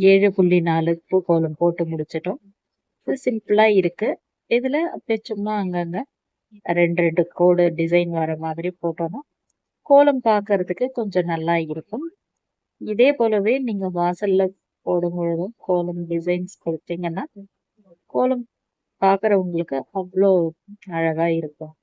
7.4 பூக்கோலம் போட்டு முடிச்சிட்டோம். இது சிம்பிளா இருக்கு. இதுல அப்படியே சும்மா அங்கங்க 2 கோடு டிசைன் வர மாதிரி போட்டோம்னா கோலம் பார்க்கறதுக்கு கொஞ்சம் நல்லா இருக்கும். இதே போலவே நீங்க வாசல்ல போடும்பொழுதும் கோலம் டிசைன்ஸ் கொடுத்தீங்கன்னா கோலம் பார்க்கறவங்களுக்கு அவ்வளோ அழகா இருக்கும்.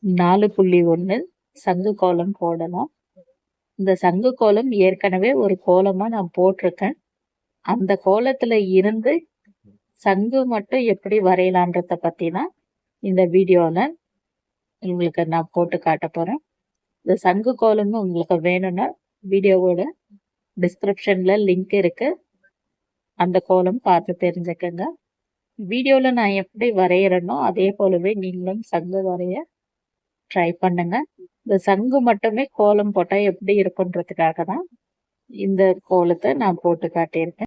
நாலு 4.1 சங்கு கோலம் போடலாம். இந்த சங்கு கோலம் ஏற்கனவே ஒரு கோலமா நான் போட்டிருக்கேன். அந்த கோலத்துல இருந்து சங்கு மட்டும் எப்படி வரையலான்றத பத்தி தான் இந்த வீடியோல உங்களுக்கு நான் போட்டு காட்ட போறேன். இந்த சங்கு கோலம்னு உங்களுக்கு வேணும்னா வீடியோவோட டிஸ்கிரிப்ஷன்ல லிங்க் இருக்கு. அந்த கோலம் பார்த்து தெரிஞ்சுக்கங்க. வீடியோல நான் எப்படி வரையறேனோ அதே போலவே நீங்களும் சங்கு வரைய ட்ரை பண்ணுங்க. இந்த சங்கு மட்டுமே கோலம் போட்டா எப்படி இருக்குன்றதுக்காக தான் இந்த கோலத்தை நான் போட்டு காட்டியிருக்கேன்.